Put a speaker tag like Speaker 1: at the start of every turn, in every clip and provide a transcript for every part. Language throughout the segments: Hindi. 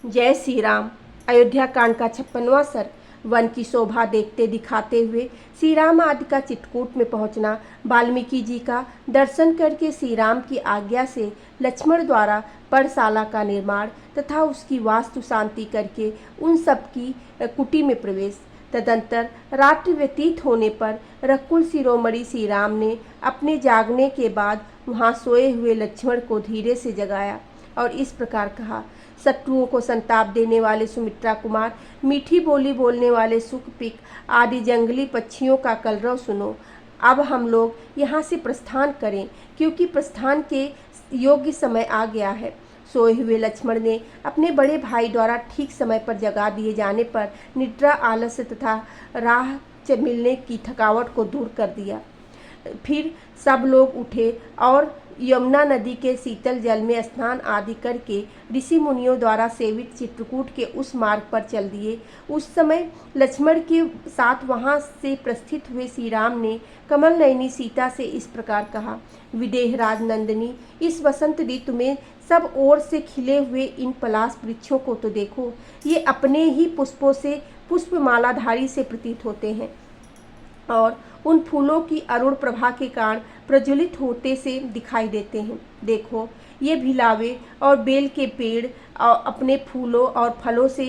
Speaker 1: जय श्री राम। अयोध्या कांड का 56वां सर्ग। वन की शोभा देखते दिखाते हुए श्री राम आदि का चित्रकूट में पहुंचना। वाल्मीकि जी का दर्शन करके श्री राम की आज्ञा से लक्ष्मण द्वारा पर्णशाला का निर्माण तथा उसकी वास्तु शांति करके उन सब की कुटी में प्रवेश। तदंतर रात्रि व्यतीत होने पर रकुल शिरोमणि श्री राम ने अपने जागने के बाद वहां सोए हुए लक्ष्मण को धीरे से जगाया और इस प्रकार कहा। शत्रुओं को संताप देने वाले सुमित्रा कुमार, मीठी बोली बोलने वाले सुखपिक आदि जंगली पक्षियों का कलरव सुनो। अब हम लोग यहाँ से प्रस्थान करें, क्योंकि प्रस्थान के योग्य समय आ गया है। सोए हुए लक्ष्मण ने अपने बड़े भाई द्वारा ठीक समय पर जगा दिए जाने पर निद्रा, आलस्य तथा राह मिलने की थकावट को दूर कर दिया। फिर सब लोग उठे और यमुना नदी के शीतल जल में स्नान आदि करके ऋषि मुनियों द्वारा सेवित चित्रकूट के उस मार्ग पर चल दिए। उस समय लक्ष्मण के साथ वहां से प्रस्थित हुए श्री राम ने कमल नयनी सीता से इस प्रकार कहा। विदेहराज नंदिनी, इस वसंत ऋतु में सब ओर से खिले हुए इन पलाश वृक्षों को तो देखो। ये अपने ही पुष्पों से पुष्पमालाधारी से प्रतीत होते हैं और उन फूलों की अरुण प्रभा के कारण प्रज्वलित होते से दिखाई देते हैं। देखो, ये भिलावे और बेल के पेड़ अपने फूलों और फलों से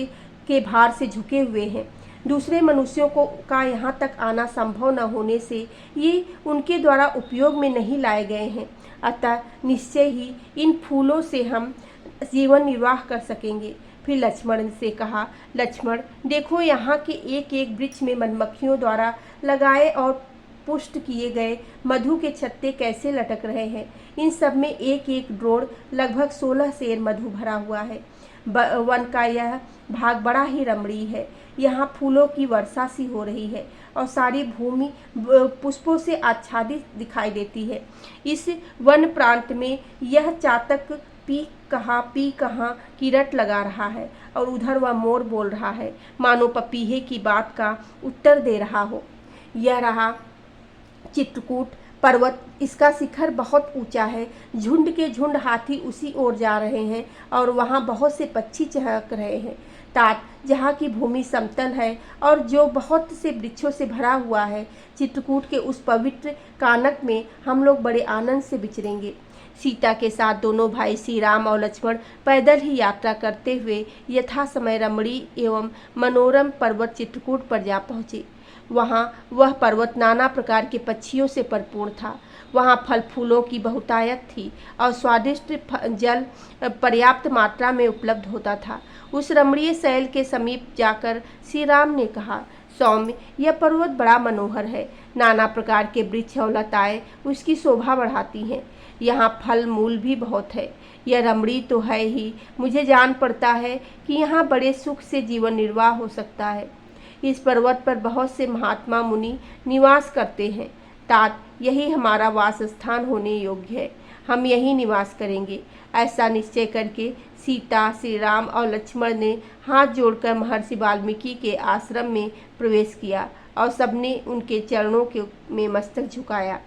Speaker 1: के भार से झुके हुए हैं। दूसरे मनुष्यों को का यहाँ तक आना संभव न होने से ये उनके द्वारा उपयोग में नहीं लाए गए हैं। अतः निश्चय ही इन फूलों से हम जीवन निर्वाह कर सकेंगे। फिर लक्ष्मण से कहा, लक्ष्मण देखो, यहाँ के एक एक वृक्ष में मधुमक्खियों द्वारा लगाए और पुष्ट किए गए मधु के छत्ते कैसे लटक रहे हैं। इन सब में एक एक ड्रोड़ लगभग 16 सेर मधु भरा हुआ है। वन का यह भाग बड़ा ही रमणीय है। यहाँ फूलों की वर्षा सी हो रही है और सारी भूमि पुष्पों से आच्छादित दिखाई देती है। इस वन प्रांत में यह चातक पी कहाँ की रट लगा रहा है और उधर वह मोर बोल रहा है, मानो पपीहे की बात का उत्तर दे रहा हो। यह रहा चित्रकूट पर्वत। इसका शिखर बहुत ऊंचा है। झुंड के झुंड हाथी उसी ओर जा रहे हैं और वहाँ बहुत से पक्षी चहक रहे हैं। तात जहाँ की भूमि समतल है और जो बहुत से वृक्षों से भरा हुआ है, चित्रकूट के उस पवित्र कानक में हम लोग बड़े आनंद से विचरेंगे। सीता के साथ दोनों भाई श्री राम और लक्ष्मण पैदल ही यात्रा करते हुए यथा समय रमणीय एवं मनोरम पर्वत चित्रकूट पर जा पहुँचे। वहाँ वह पर्वत नाना प्रकार के पक्षियों से परिपूर्ण था। वहाँ फल फूलों की बहुतायत थी और स्वादिष्ट जल पर्याप्त मात्रा में उपलब्ध होता था। उस रमणीय शैल के समीप जाकर श्री राम ने कहा, सौम्य, यह पर्वत बड़ा मनोहर है। नाना प्रकार के वृक्ष और लताएं उसकी शोभा बढ़ाती हैं। यहाँ फल मूल भी बहुत है। यह रमणीय तो है ही, मुझे जान पड़ता है कि यहाँ बड़े सुख से जीवन निर्वाह हो सकता है। इस पर्वत पर बहुत से महात्मा मुनि निवास करते हैं। तात यही हमारा वास स्थान होने योग्य है। हम यहीं निवास करेंगे। ऐसा निश्चय करके सीता, श्री राम और लक्ष्मण ने हाथ जोड़कर महर्षि वाल्मीकि के आश्रम में प्रवेश किया और सबने उनके चरणों में मस्तक झुकाया।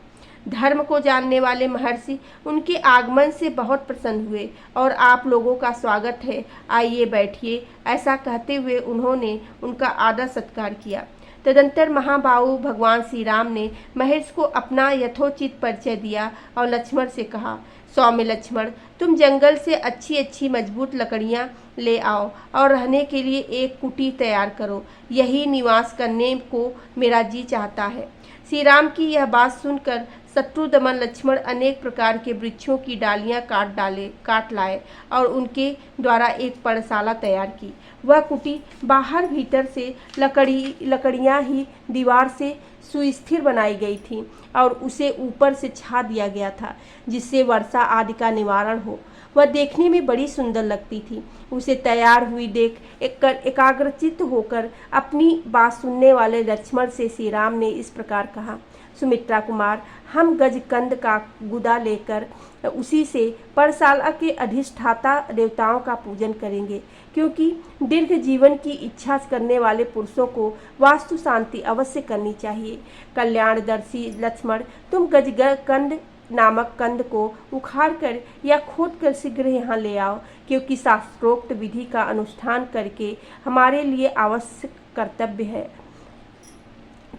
Speaker 1: धर्म को जानने वाले महर्षि उनके आगमन से बहुत प्रसन्न हुए और आप लोगों का स्वागत है, आइए बैठिए, ऐसा कहते हुए उन्होंने उनका आदर सत्कार किया। तदंतर महाबाहु भगवान श्री राम ने महेश को अपना यथोचित परिचय दिया और लक्ष्मण से कहा, सौम्य लक्ष्मण, तुम जंगल से अच्छी अच्छी मजबूत लकड़ियां ले आओ और रहने के लिए एक कुटी तैयार करो। यही निवास करने को मेरा जी चाहता है। श्री राम की यह बात सुनकर शत्रुदमन लक्ष्मण अनेक प्रकार के वृक्षों की डालियां काट लाए और उनके द्वारा एक पर्णशाला तैयार की। वह कुटी बाहर भीतर से लकड़ियां ही दीवार से सुस्थिर बनाई गई थी और उसे ऊपर से छा दिया गया था, जिससे वर्षा आदि का निवारण हो। वह देखने में बड़ी सुंदर लगती थी। उसे तैयार हुई देख एकाग्रचित्त होकर अपनी बात सुनने वाले लक्ष्मण से श्री राम ने इस प्रकार कहा, सुमित्रा कुमार, हम गजकंद का गुदा लेकर उसी से पर्णशाला के अधिष्ठाता देवताओं का पूजन करेंगे, क्योंकि दीर्घ जीवन की इच्छा करने वाले पुरुषों को वास्तु शांति अवश्य करनी चाहिए। कल्याणदर्शी लक्ष्मण, तुम गजकंद नामक कंद को उखाड़कर या खोदकर शीघ्र यहाँ ले आओ, क्योंकि शास्त्रोक्त विधि का अनुष्ठान करके हमारे लिए आवश्यक कर्तव्य है।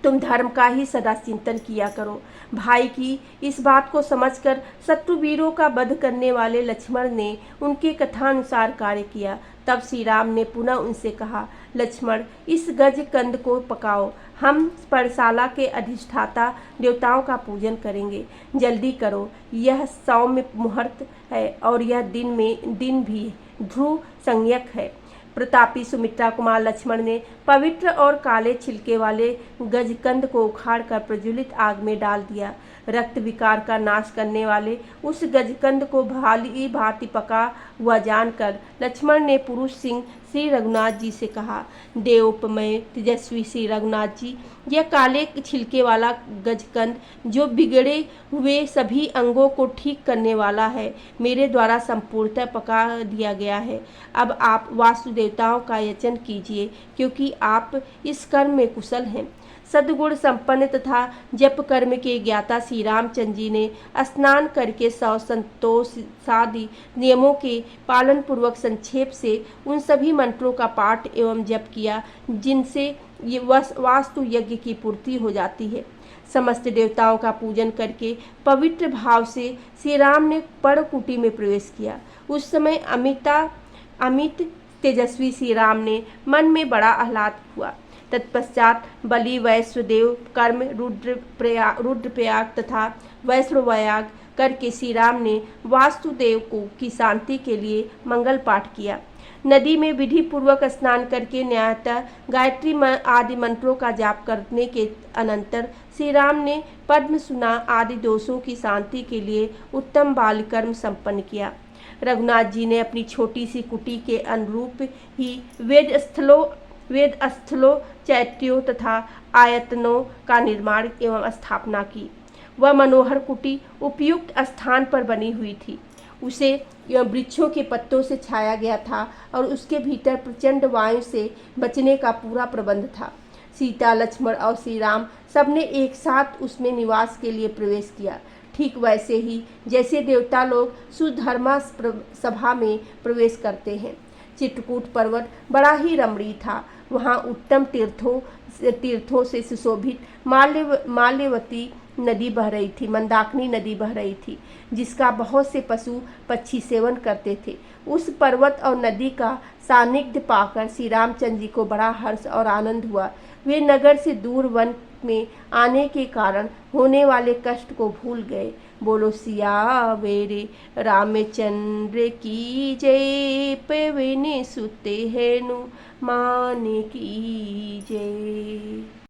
Speaker 1: तुम धर्म का ही सदा चिंतन किया करो। भाई की इस बात को समझकर शत्रुवीरों का वध करने वाले लक्ष्मण ने उनके कथानुसार कार्य किया। तब श्री राम ने पुनः उनसे कहा, लक्ष्मण, इस गज कंद को पकाओ, हम पर्णशाला के अधिष्ठाता देवताओं का पूजन करेंगे। जल्दी करो, यह सौम्य मुहूर्त है और यह दिन भी ध्रुव संज्ञक है। प्रतापी सुमित्रा कुमार लक्ष्मण ने पवित्र और काले छिलके वाले गजकंद को उखाड़कर प्रज्वलित आग में डाल दिया। रक्त विकार का नाश करने वाले उस गजकंद को भाली भांति पका हुआ जानकर लक्ष्मण ने पुरुष सिंह श्री रघुनाथ जी से कहा, देवोपमय तेजस्वी श्री रघुनाथ जी, यह काले छिलके वाला गजकंद जो बिगड़े हुए सभी अंगों को ठीक करने वाला है, मेरे द्वारा संपूर्णतः पका दिया गया है। अब आप वासुदेवताओं का यचन कीजिए, क्योंकि आप इस कर्म में कुशल हैं। सद्गुण संपन्न तथा जप कर्म के ज्ञाता श्री रामचंद्र जी ने स्नान करके सौ संतोषादि नियमों के पालन पूर्वक संक्षेप से उन सभी मंत्रों का पाठ एवं जप किया जिनसे ये वास्तु यज्ञ की पूर्ति हो जाती है। समस्त देवताओं का पूजन करके पवित्र भाव से श्री राम ने पर्णकुटी में प्रवेश किया। उस समय अमित तेजस्वी श्री राम ने मन में बड़ा आह्लाद हुआ। तत्पश्चात बलि, वैश्वदेव, कर्म, रुद्रप्रयाग तथा वैष्णवयाग करके श्री राम ने वासुदेव को की शांति के लिए मंगल पाठ किया। नदी में विधि पूर्वक स्नान करके न्यायतः गायत्री आदि मंत्रों का जाप करने के अनंतर श्री राम ने पद्म सुना आदि दोषों की शांति के लिए उत्तम बाल कर्म संपन्न किया। रघुनाथ जी ने अपनी छोटी सी कुटी के अनुरूप ही वेद स्थलों, चैत्यों तथा आयतनों का निर्माण एवं स्थापना की। वह मनोहर कुटी उपयुक्त स्थान पर बनी हुई थी। उसे वृक्षों के पत्तों से छाया गया था और उसके भीतर प्रचंड वायु से बचने का पूरा प्रबंध था। सीता, लक्ष्मण और श्री राम सबने एक साथ उसमें निवास के लिए प्रवेश किया। ठीक वैसे ही जैसे देवता लोग सुधर्मा सभा में प्रवेश करते हैं। चित्रकूट पर्वत बड़ा ही रमणीय था। वहाँ उत्तम तीर्थों से सुशोभित माल्यवती नदी बह रही थी, मंदाकिनी नदी बह रही थी, जिसका बहुत से पशु पक्षी सेवन करते थे। उस पर्वत और नदी का सानिध्य पाकर श्री रामचंद्र जी को बड़ा हर्ष और आनंद हुआ। वे नगर से दूर वन में आने के कारण होने वाले कष्ट को भूल गए। बोलो सियावेरे रामचंद्र की जय, पवन सुत हनुमान की जय।